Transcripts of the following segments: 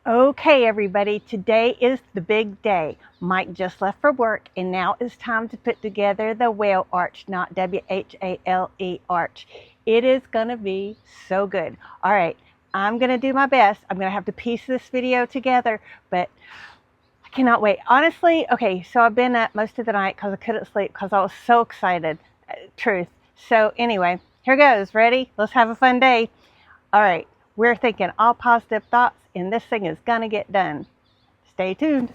Okay, everybody, today is the big day. Mike just left for work, and now it's time to put together the whale arch, not W-H-A-L-E arch. It is going to be so good. All right, I'm going to do my best. I'm going to have to piece this video together, but I cannot wait. Honestly, okay, so I've been up most of the night because I couldn't sleep because I was so excited. Truth. So anyway, here goes. Ready? Let's have a fun day. All right, we're thinking all positive thoughts, and this thing is gonna get done. Stay tuned.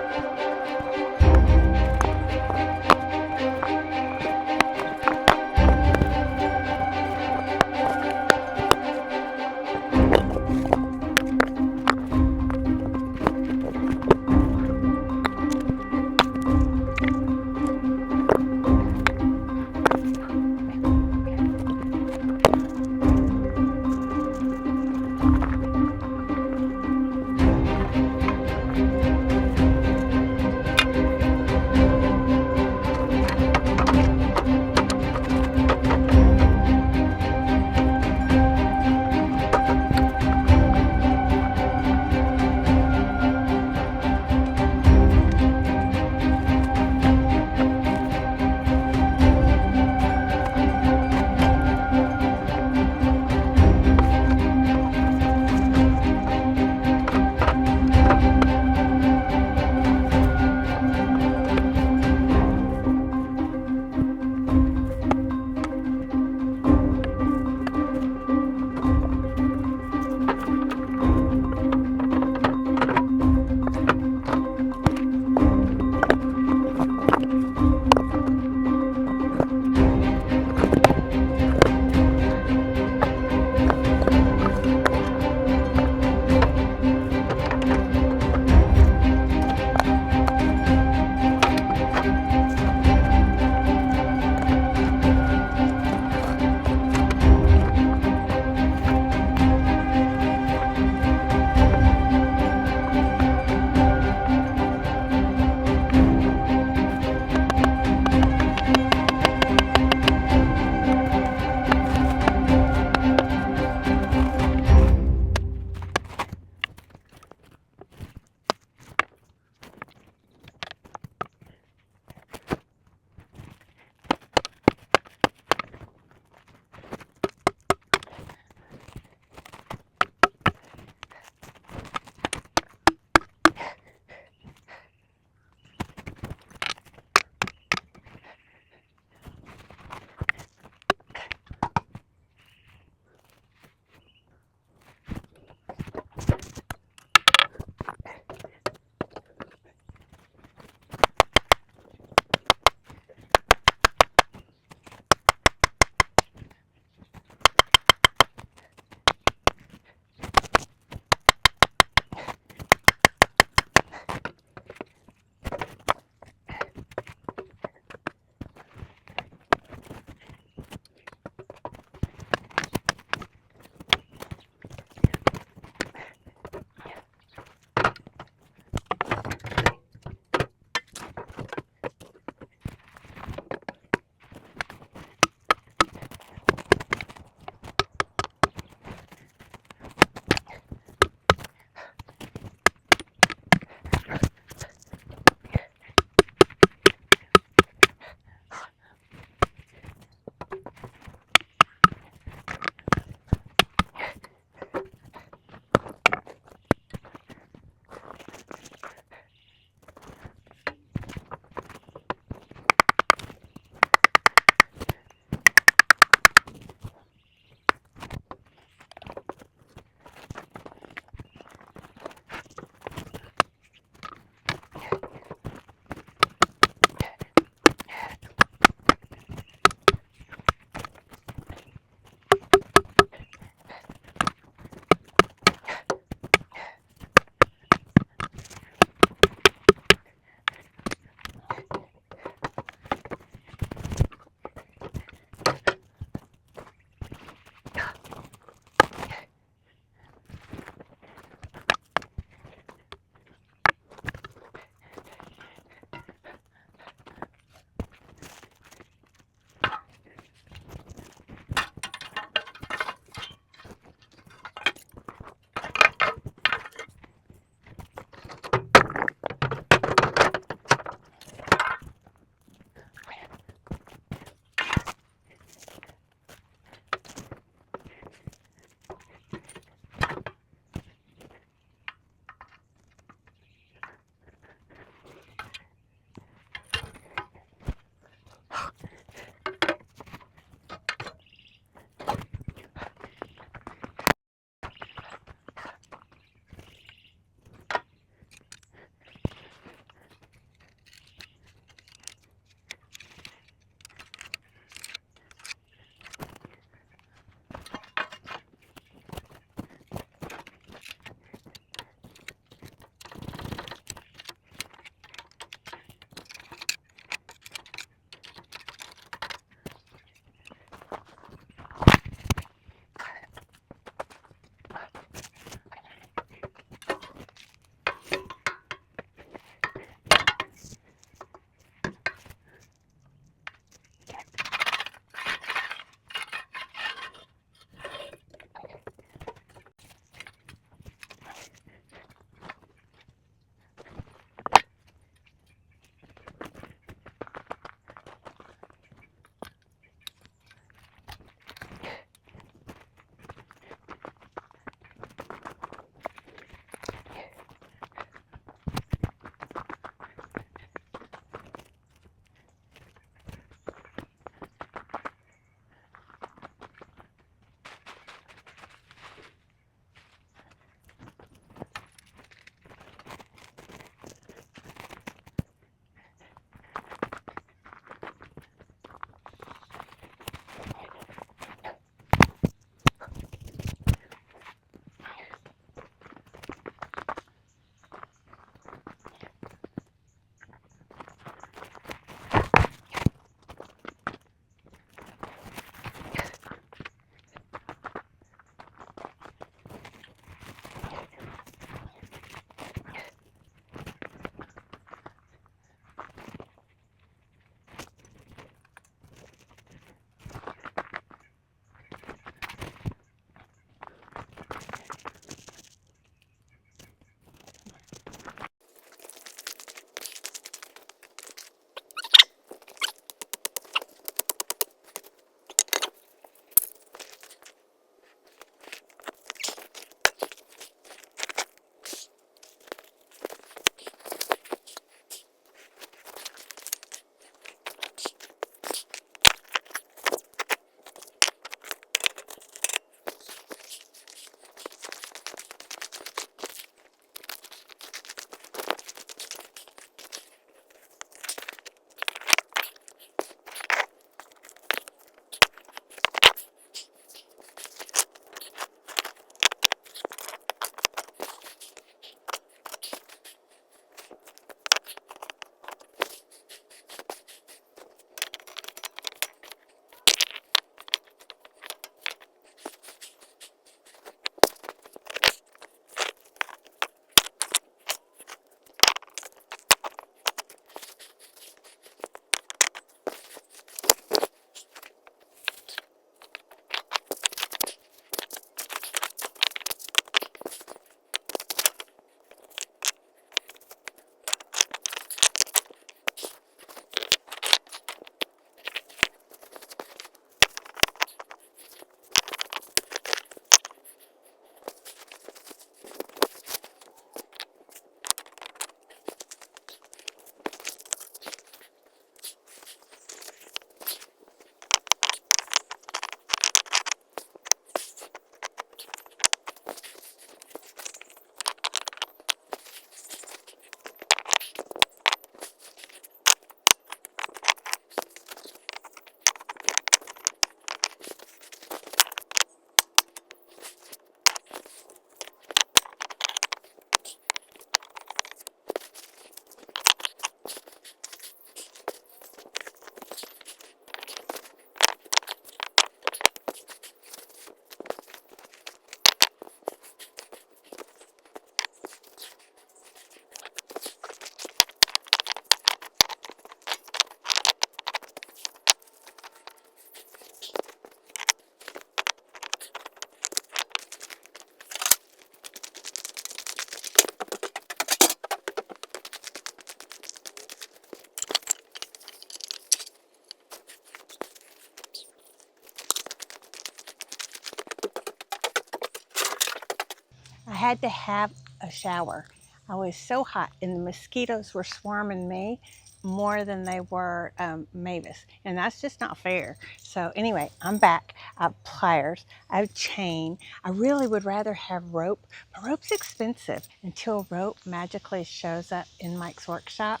had to have a shower. I was so hot and the mosquitoes were swarming me more than they were Mavis, and that's just not fair. So anyway, I'm back. I have pliers, I have chain. I really would rather have rope, but rope's expensive until rope magically shows up in Mike's workshop.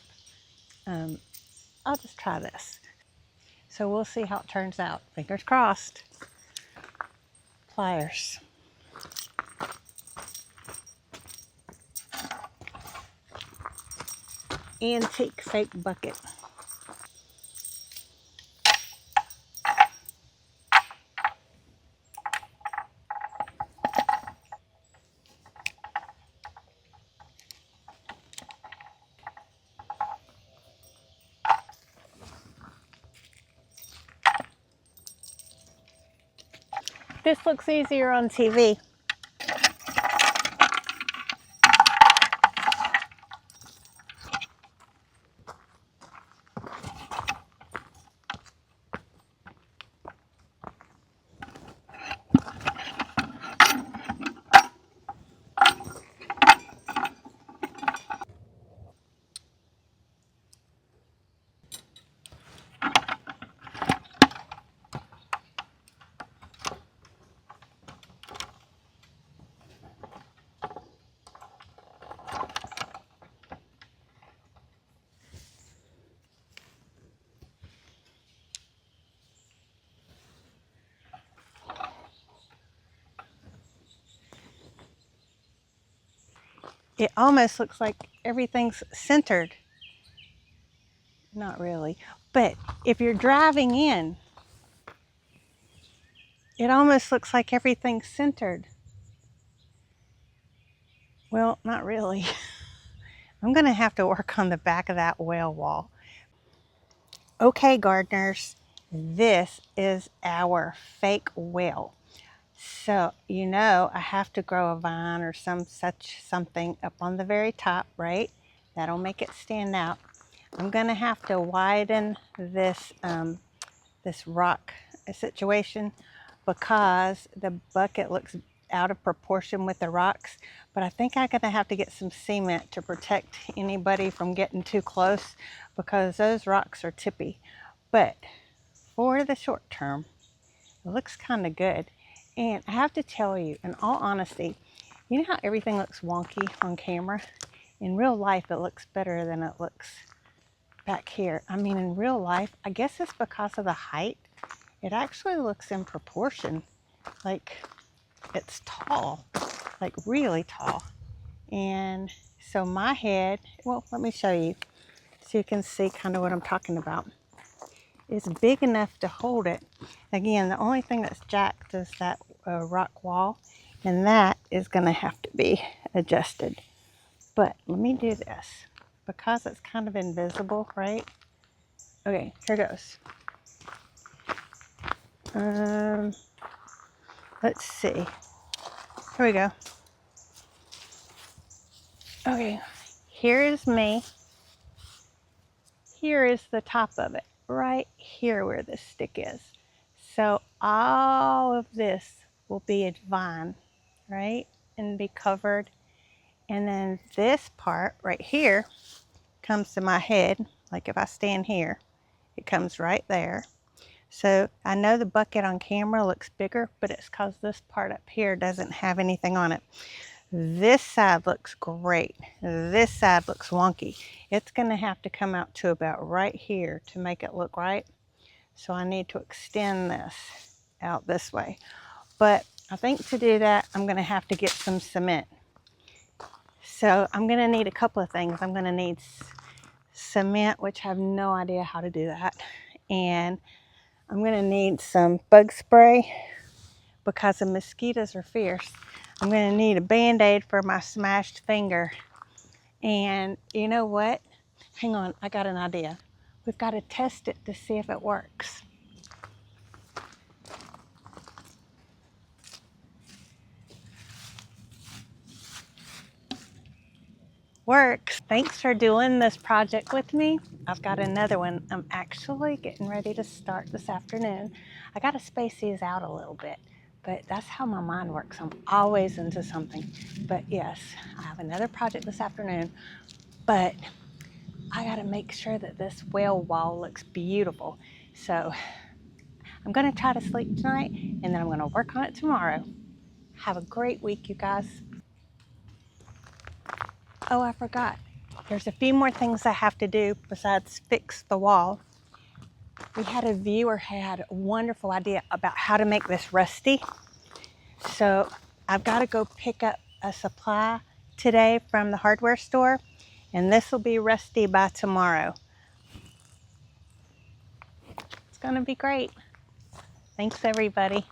I'll just try this. So we'll see how it turns out. Fingers crossed. Pliers. Antique fake bucket. This looks easier on TV. It almost looks like everything's centered. Not really, but if you're driving in, it almost looks like everything's centered. Well, not really. I'm gonna have to work on the back of that whale wall. Okay, gardeners, this is our fake whale. So, you know, I have to grow a vine or something up on the very top, right? That'll make it stand out. I'm gonna have to widen this this rock situation because the bucket looks out of proportion with the rocks, but I think I'm gonna have to get some cement to protect anybody from getting too close because those rocks are tippy. But for the short term, it looks kind of good. And I have to tell you, in all honesty, you know how everything looks wonky on camera? In real life, it looks better than it looks back here. I mean, in real life, I guess it's because of the height. It actually looks in proportion. Like, it's tall, like really tall. And so my head, well, let me show you so you can see kind of what I'm talking about. It's big enough to hold it. Again, the only thing that's jacked is that rock wall, and that is going to have to be adjusted. But let me do this because it's kind of invisible, right? Okay, here goes. Let's see. Here we go. Okay, here is me. Here is the top of it, right here where the stick is. So all of this will be a vine, right? And be covered. And then this part right here comes to my head. Like if I stand here, it comes right there. So I know the bucket on camera looks bigger, but it's because this part up here doesn't have anything on it. This side looks great. This side looks wonky. It's gonna have to come out to about right here to make it look right. So I need to extend this out this way. But I think to do that, I'm gonna have to get some cement. So I'm gonna need a couple of things. I'm gonna need cement, which I have no idea how to do that. And I'm gonna need some bug spray because the mosquitoes are fierce. I'm gonna need a Band-Aid for my smashed finger. And you know what? Hang on, I got an idea. We've got to test it to see if it works. Works. Thanks for doing this project with me. I've got another one I'm actually getting ready to start this afternoon. I got to space these out a little bit But that's how my mind works. I'm always into something. But yes, I have another project this afternoon, but I gotta make sure that this whale wall looks beautiful. So I'm gonna try to sleep tonight, and then I'm gonna work on it tomorrow. Have a great week, you guys. Oh, I forgot. There's a few more things I have to do besides fix the wall. We had a viewer had a wonderful idea about how to make this rusty. So I've got to go pick up a supply today from the hardware store, and this will be rusty by tomorrow. It's going to be great. Thanks, everybody.